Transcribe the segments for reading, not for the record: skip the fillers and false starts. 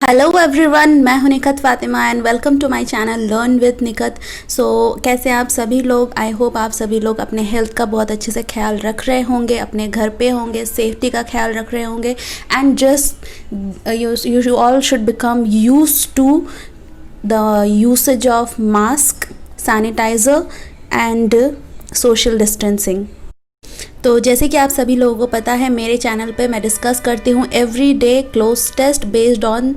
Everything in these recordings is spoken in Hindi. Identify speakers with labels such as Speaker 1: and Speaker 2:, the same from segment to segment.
Speaker 1: हेलो एवरीवन, मैं हूं Nikhat Fatima and welcome to my channel learn with Nikhat. So कैसे आप सभी लोग? आई होप आप सभी लोग अपने हेल्थ का बहुत अच्छे से ख्याल रख रहे होंगे, अपने घर पे होंगे, सेफ्टी का ख्याल रख रहे होंगे and just you all should become used to the usage of mask, sanitiser and social distancing. तो जैसे कि आप सभी लोगों को पता है, मेरे चैनल पे मैं डिस्कस करती हूँ every day cloze test based on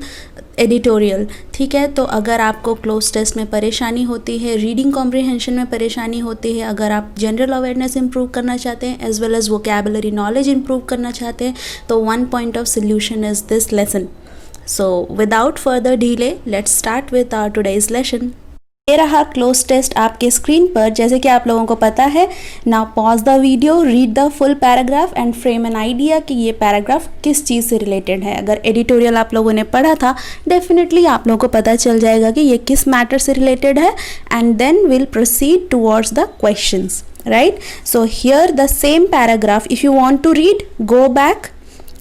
Speaker 1: editorial. ठीक है, तो अगर आपको क्लोज टेस्ट में परेशानी होती है, रीडिंग कॉम्प्रिहेंशन में परेशानी होती है, अगर आप जनरल अवेयरनेस इंप्रूव करना चाहते हैं as well as vocabulary knowledge improve करना चाहते हैं, तो one point of solution is this lesson. So without further delay let's start with our today's lesson. ये रहा क्लोज टेस्ट आपके स्क्रीन पर, जैसे कि आप लोगों को पता है। Now pause the video, read the full paragraph and frame an idea कि ये पैराग्राफ किस चीज़ से रिलेटेड है। अगर एडिटोरियल आप लोगों ने पढ़ा था, डेफिनेटली आप लोगों को पता चल जाएगा कि ये किस मैटर से रिलेटेड है and then will proceed towards the questions, right? So here the same paragraph, if you want to read, go back,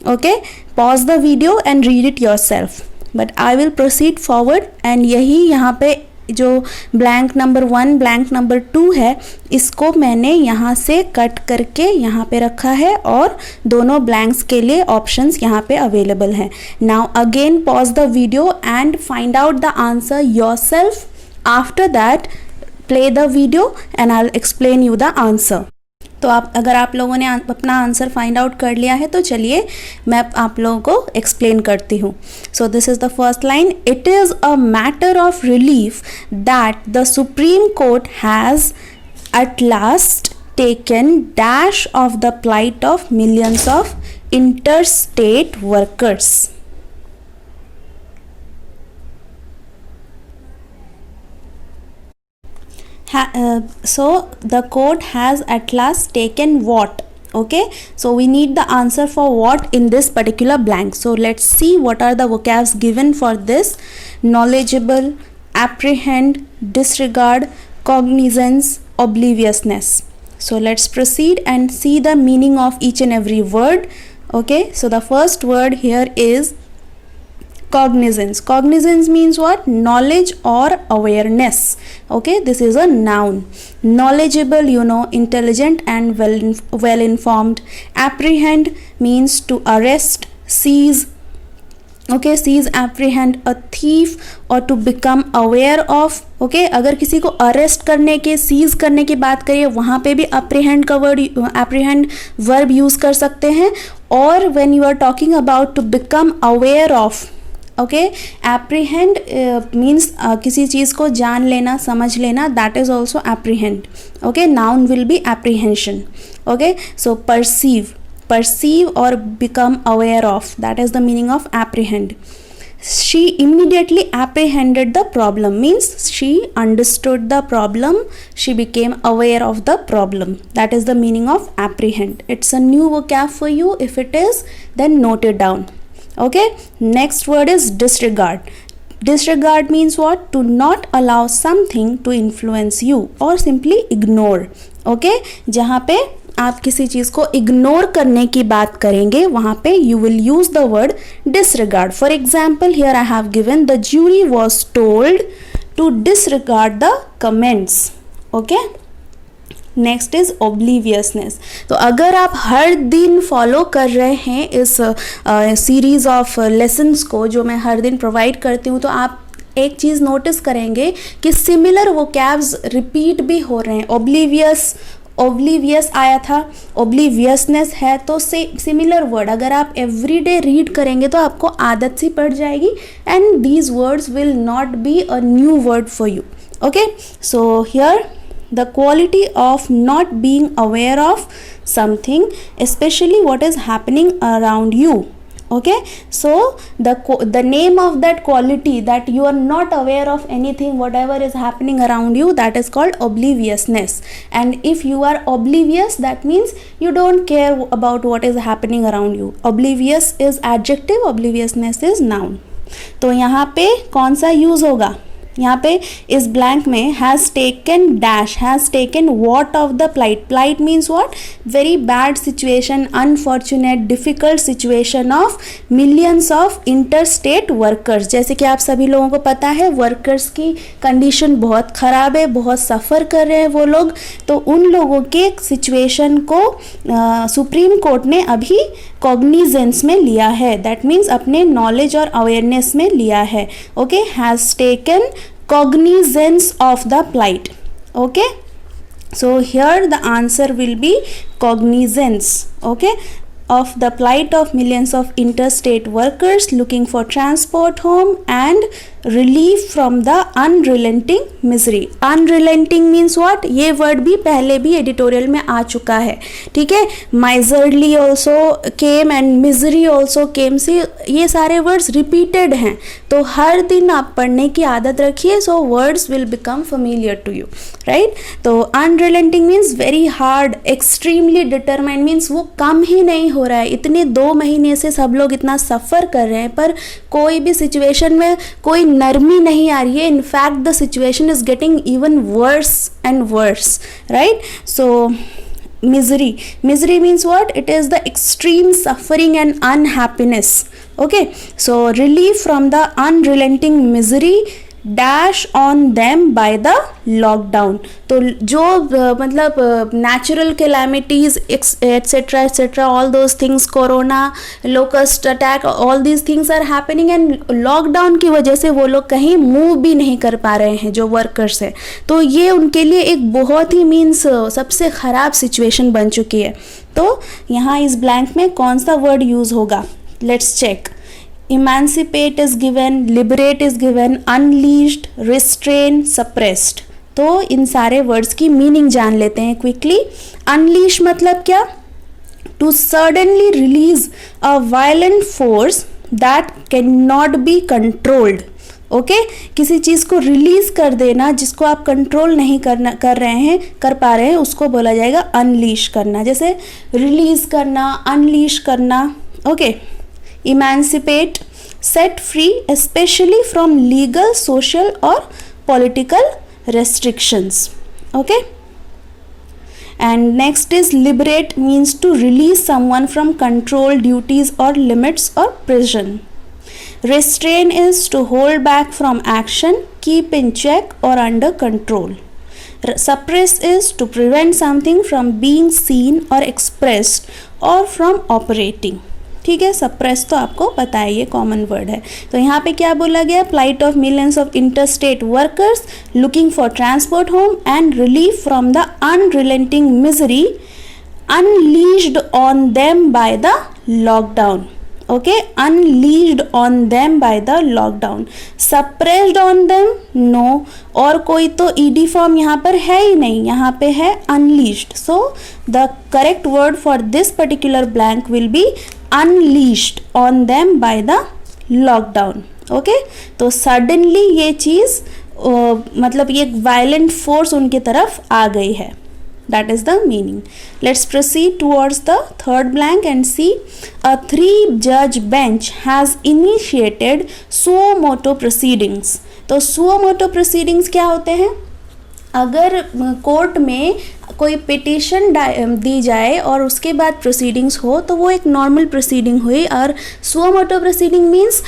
Speaker 1: okay, pause the video and read it yourself, but I will proceed forward. And यही यहाँ पे जो ब्लैंक नंबर 1 ब्लैंक नंबर 2 है, इसको मैंने यहाँ से कट करके यहाँ पे रखा है और दोनों ब्लैंक्स के लिए ऑप्शंस यहाँ पे अवेलेबल हैं। Now again pause the video and find out the answer yourself. After that play the video and I will explain you the answer. तो अगर आप लोगों ने अपना आंसर फाइंड आउट कर लिया है तो चलिए मैं आप लोगों को एक्सप्लेन करती हूँ। So this is the first line. It is a matter of relief that the supreme court has at last taken dash of the plight of millions of interstate workers. So the court has at last taken what? Okay, so we need the answer for what in this particular blank. So let's see what are the vocabs given for this. Knowledgeable, apprehend, disregard, cognizance, obliviousness. So let's proceed and see the meaning of each and every word. Okay, so the first word here is cognizance. Cognizance means what? Knowledge or awareness. Okay, this is a noun. Knowledgeable, you know, intelligent and well informed. Apprehend means to arrest, seize. Okay, seize, apprehend a thief or to become aware of. Okay, अगर किसी को अरेस्ट करने के, सीज करने की बात करिए, वहाँ पे भी apprehend का वर्ड, apprehend वर्ब यूज कर सकते हैं। और when you are talking about to become aware of, okay, apprehend means किसी चीज़ को जान लेना, समझ लेना, that is also apprehend. Okay, noun will be apprehension. Okay, so perceive और become aware of, that is the meaning of apprehend. She immediately apprehended the problem means she understood the problem, she became aware of the problem. That is the meaning of apprehend. It's a new vocab for you. If it is, then note it down. Okay, next word is disregard. Disregard means what? To not allow something to influence you or simply ignore. Okay, जहाँ पे आप किसी चीज़ को इग्नोर करने की बात करेंगे, वहाँ पे you will use the word disregard. For example, here I have given the jury was told to disregard the comments. Okay, next is obliviousness. तो अगर आप हर दिन फॉलो कर रहे हैं इस सीरीज़ ऑफ लेसन्स को जो मैं हर दिन प्रोवाइड करती हूँ, तो आप एक चीज़ नोटिस करेंगे कि सिमिलर वोकैब्स रिपीट भी हो रहे हैं। ओब्लीवियस आया था, ओब्लीवियसनेस है, तो सिमिलर वर्ड अगर आप एवरी डे रीड करेंगे तो आपको आदत सी पड़ जाएगी and these words will not be a new word for you. Okay, so here the quality of not being aware of something, especially what is happening around you. Okay, so the name of that quality, that you are not aware of anything, whatever is happening around you, that is called obliviousness. And if you are oblivious, that means you don't care about what is happening around you. Oblivious is adjective, obliviousness is noun. तो यहाँ पे कौन सा यूज होगा? यहाँ पे इस ब्लैंक में has taken dash, has taken what of the plight. Plight means what? Very bad situation, unfortunate, difficult situation of millions of interstate workers. जैसे कि आप सभी लोगों को पता है वर्कर्स की कंडीशन बहुत ख़राब है, बहुत सफ़र कर रहे हैं वो लोग. तो उन लोगों के सिचुएशन को सुप्रीम कोर्ट ने अभी कॉग्निजेंस में लिया है. दैट मीन्स अपने नॉलेज और अवेयरनेस में लिया है. Okay, has taken cognizance of the plight. Okay, so here the answer will be cognizance, okay, of the plight of millions of interstate workers looking for transport home and relief from the unrelenting misery. Unrelenting means what? ये वर्ड भी पहले भी एडिटोरियल में आ चुका है. ठीक है, miserly also came and misery also came. से ये सारे वर्ड्स रिपीटेड हैं, तो हर दिन आप पढ़ने की आदत रखिए. So words will become familiar to you, right? तो unrelenting means very hard, extremely determined means वो कम ही नहीं हो रहा है. इतने 2 महीने से सब लोग इतना सफ़र कर रहे हैं पर कोई भी सिचुएशन में कोई नरमी नहीं आ रही है. In fact the situation is getting even worse and worse, right? So misery means what? It is the extreme suffering and unhappiness. Okay, so relief from the unrelenting misery dash on them by the lockdown. तो जो मतलब natural calamities etc etc all those things, corona, locust attack, all these things are happening and lockdown की वजह से वो लोग कहीं मूव भी नहीं कर पा रहे हैं जो वर्कर्स हैं. तो ये उनके लिए एक बहुत ही मीन्स सबसे ख़राब सिचुएशन बन चुकी है. तो यहाँ इस ब्लैंक में कौन सा वर्ड यूज़ होगा? Let's check. Emancipate is given, liberate is given, unleashed, restrain, suppressed. तो इन सारे वर्ड्स की मीनिंग जान लेते हैं क्विकली. Unleash मतलब क्या? To suddenly release a violent force that cannot be controlled. Okay, किसी चीज़ को रिलीज़ कर देना जिसको आप कंट्रोल नहीं कर पा रहे हैं, उसको बोला जाएगा अनलीश करना. जैसे रिलीज़ करना, अनलीश करना. Okay, emancipate, set free especially from legal, social or political restrictions. Okay, and next is liberate means to release someone from control, duties or limits or prison. Restrain is to hold back from action, keep in check or under control. Suppress is to prevent something from being seen or expressed or from operating. ठीक है, सप्रेस तो आपको पता है, ये कॉमन वर्ड है. तो यहाँ पे क्या बोला गया? Plight of millions of interstate workers looking for transport home and relief from the unrelenting misery unleashed on them by the lockdown. Okay, unleashed on them by the lockdown. Suppressed on them no, और कोई तो ईडी फॉर्म यहाँ पर है ही नहीं, यहाँ पे है unleashed. So the correct word for this particular blank will be unleashed on them by the lockdown. Okay, तो सडनली ये चीज़ मतलब ये वायलेंट फोर्स उनकी तरफ आ गई है. That is the meaning. Let's proceed towards the third blank and see. A 3-judge bench has initiated suo motu proceedings. तो suo motu proceedings क्या होते हैं? अगर कोर्ट में कोई पिटिशन दी जाए और उसके बाद प्रोसीडिंग्स हो तो वो एक नॉर्मल प्रोसीडिंग हुई. और सुओ मोटो प्रोसीडिंग मीन्स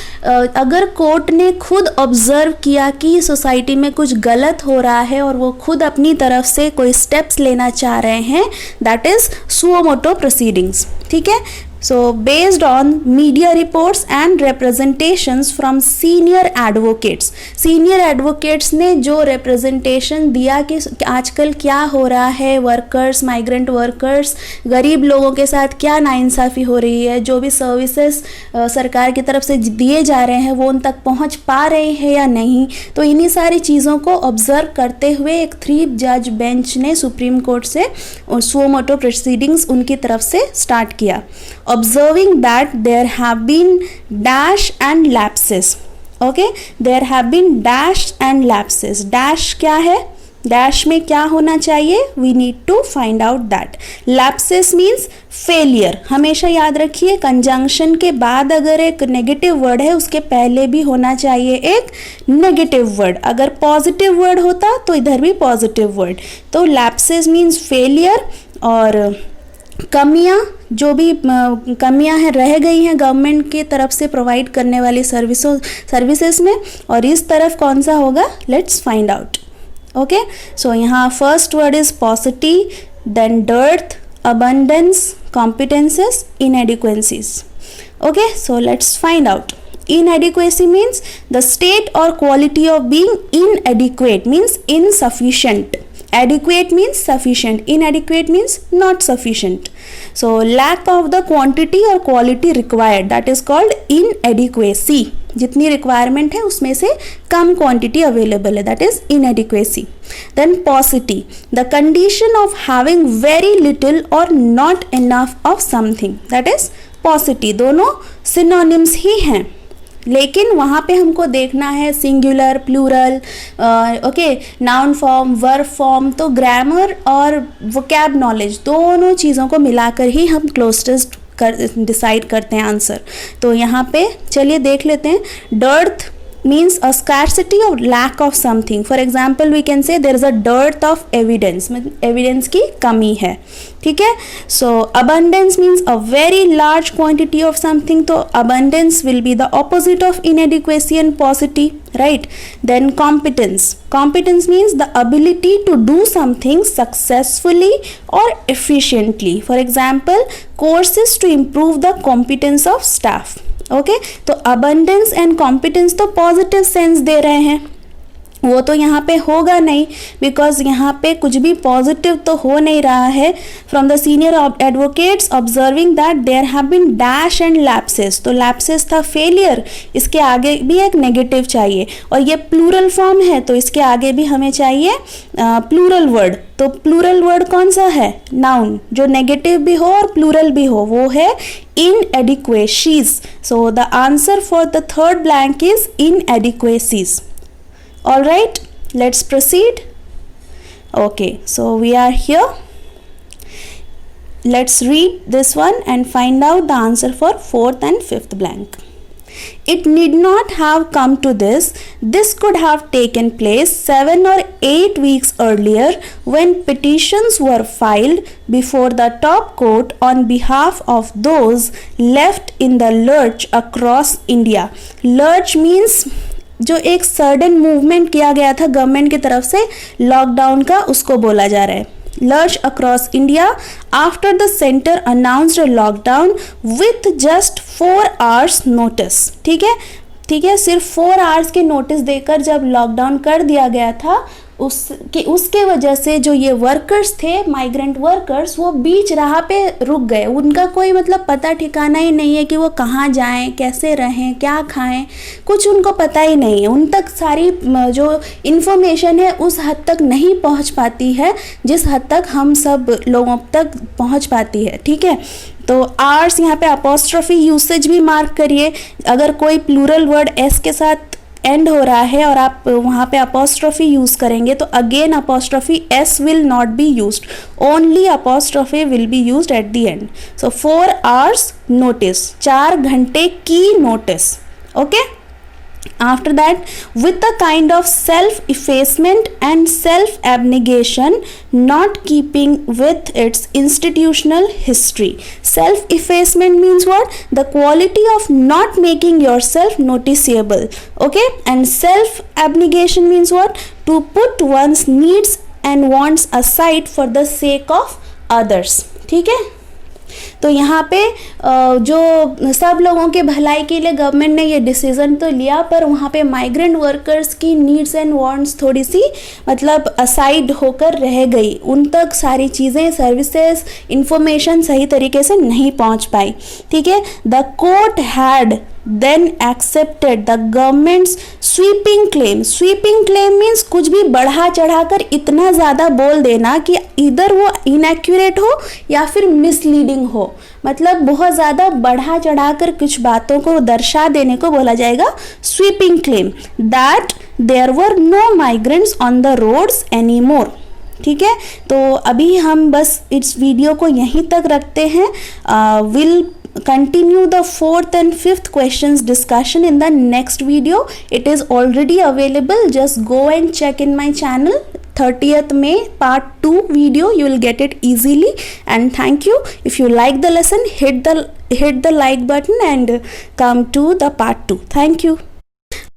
Speaker 1: अगर कोर्ट ने खुद ऑब्जर्व किया कि सोसाइटी में कुछ गलत हो रहा है और वो खुद अपनी तरफ से कोई स्टेप्स लेना चाह रहे हैं, that is suo motu proceedings. ठीक है, So based on media reports and representations from senior advocates, senior advocates ने जो representation दिया कि आजकल क्या हो रहा है, वर्कर्स, माइग्रेंट वर्कर्स, गरीब लोगों के साथ क्या नाइंसाफ़ी हो रही है, जो भी सर्विसेज सरकार की तरफ से दिए जा रहे हैं वो उन तक पहुंच पा रहे हैं या नहीं. तो इन्हीं सारी चीज़ों को ऑब्जर्व करते हुए एक 3 जज बेंच ने सुप्रीम कोर्ट से सुओ मोटो प्रोसीडिंग्स उनकी तरफ से स्टार्ट किया. Observing that there have been dash and lapses. Okay, there have been dash and lapses. Dash क्या है? डैश में क्या होना चाहिए, we need to find out that. Lapses means failure. हमेशा याद रखिए कंजंक्शन के बाद अगर एक नेगेटिव वर्ड है उसके पहले भी होना चाहिए एक नेगेटिव वर्ड. अगर पॉजिटिव वर्ड होता तो इधर भी पॉजिटिव वर्ड. तो लैप्सेस मीन्स फेलियर. और कमियां, जो भी कमियां हैं रह गई हैं गवर्नमेंट की तरफ से प्रोवाइड करने वाली सर्विसेज में, और इस तरफ कौन सा होगा, let's find out. Okay, so यहाँ first word is paucity, then dearth, abundance, competences, inadequacies. Okay, so let's find out. Inadequacy means the state or quality of being inadequate, means insufficient. Adequate means sufficient, inadequate means not sufficient. So lack of the quantity or quality required, that is called inadequacy. जितनी रिक्वायरमेंट है उसमें से कम क्वांटिटी अवेलेबल है, that is inadequacy. Then paucity, the condition of having very little और not enough of something, that is paucity. दोनों सिनोनिम्स ही हैं, लेकिन वहाँ पे हमको देखना है singular, plural, okay, noun form, verb form. तो ग्रामर और वोकैब नॉलेज दोनों चीज़ों को मिलाकर ही हम क्लोजेस्ट डिसाइड करते हैं आंसर. तो यहाँ पे चलिए देख लेते हैं. डर्थ मीन्स अ स्कैर्सिटी और lack of something. For example we can say there is a dearth of evidence, evidence की कमी है. ठीक है. So abundance means a very large quantity of something. तो abundance will be the opposite of inadequacy and paucity, right? Then competence. Competence means the ability to do something successfully or efficiently. For example, courses to improve the competence of staff. Okay? तो abundance and competence तो positive sense दे रहे हैं, वो तो यहाँ पे होगा नहीं, बिकॉज यहाँ पे कुछ भी पॉजिटिव तो हो नहीं रहा है. From the senior advocates observing that there have been dash and lapses. तो लैप्सेस था फेलियर, इसके आगे भी एक नेगेटिव चाहिए, और ये प्लूरल फॉर्म है तो इसके आगे भी हमें चाहिए प्लूरल वर्ड. तो प्लूरल वर्ड कौन सा है, नाउन, जो नेगेटिव भी हो और प्लूरल भी हो, वो है inadequacies. So the answer for the third blank is inadequacies. All right, let's proceed. Okay, so we are here. Let's read this one and find out the answer for fourth and fifth blank. It need not have come to this. This could have taken place 7 or 8 weeks earlier when petitions were filed before the top court on behalf of those left in the lurch across India. Lurch means जो एक सडन मूवमेंट किया गया था गवर्नमेंट की तरफ से लॉकडाउन का, उसको बोला जा रहा है. Lurch across India after the centre announced a lockdown with just 4 hours notice. ठीक है, ठीक है, सिर्फ 4 hours के नोटिस देकर जब लॉकडाउन कर दिया गया था, उसके वजह से जो ये वर्कर्स थे, माइग्रेंट वर्कर्स, वो बीच राह पे रुक गए. उनका कोई मतलब पता ठिकाना ही नहीं है कि वो कहाँ जाएं, कैसे रहें, क्या खाएं, कुछ उनको पता ही नहीं है. उन तक सारी जो इन्फॉर्मेशन है उस हद तक नहीं पहुंच पाती है जिस हद तक हम सब लोगों तक पहुंच पाती है. ठीक है, तो आर्स यहाँ पे अपोस्ट्रोफी यूसेज भी मार्क करिए. अगर कोई प्लूरल वर्ड एस के साथ एंड हो रहा है और आप वहाँ पे अपोस्ट्रोफी यूज़ करेंगे तो again apostrophe S will not be used, only apostrophe will be used at the end. So 4 hours notice, 4 घंटे की notice. Okay, after that, with a kind of self-effacement and self-abnegation, not keeping with its institutional history. Self-effacement means what? The quality of not making yourself noticeable. Okay, and self-abnegation means what? To put one's needs and wants aside for the sake of others. ठीक है, तो यहाँ पे जो सब लोगों के भलाई के लिए गवर्नमेंट ने ये डिसीज़न तो लिया, पर वहाँ पे माइग्रेंट वर्कर्स की नीड्स एंड वांट्स थोड़ी सी मतलब असाइड होकर रह गई. उन तक सारी चीज़ें, सर्विसेज, इंफॉर्मेशन सही तरीके से नहीं पहुँच पाई. ठीक है, the court had then accepted the government's sweeping claim. Sweeping claim means कुछ भी बढ़ा चढ़ाकर इतना ज़्यादा बोल देना कि इधर वो inaccurate हो या फिर misleading हो. मतलब बहुत ज़्यादा बढ़ा चढ़ाकर कुछ बातों को दर्शा देने को बोला जाएगा sweeping claim. That there were no migrants on the roads any more. ठीक है, तो अभी हम बस इस वीडियो को यहीं तक रखते हैं। Will continue the 4th and 5th questions discussion in the next video. It is already available, just go and check in my channel. 30th May part 2 video, you will get it easily. And thank you. If you like the lesson, hit the like button and come to the part 2. Thank you.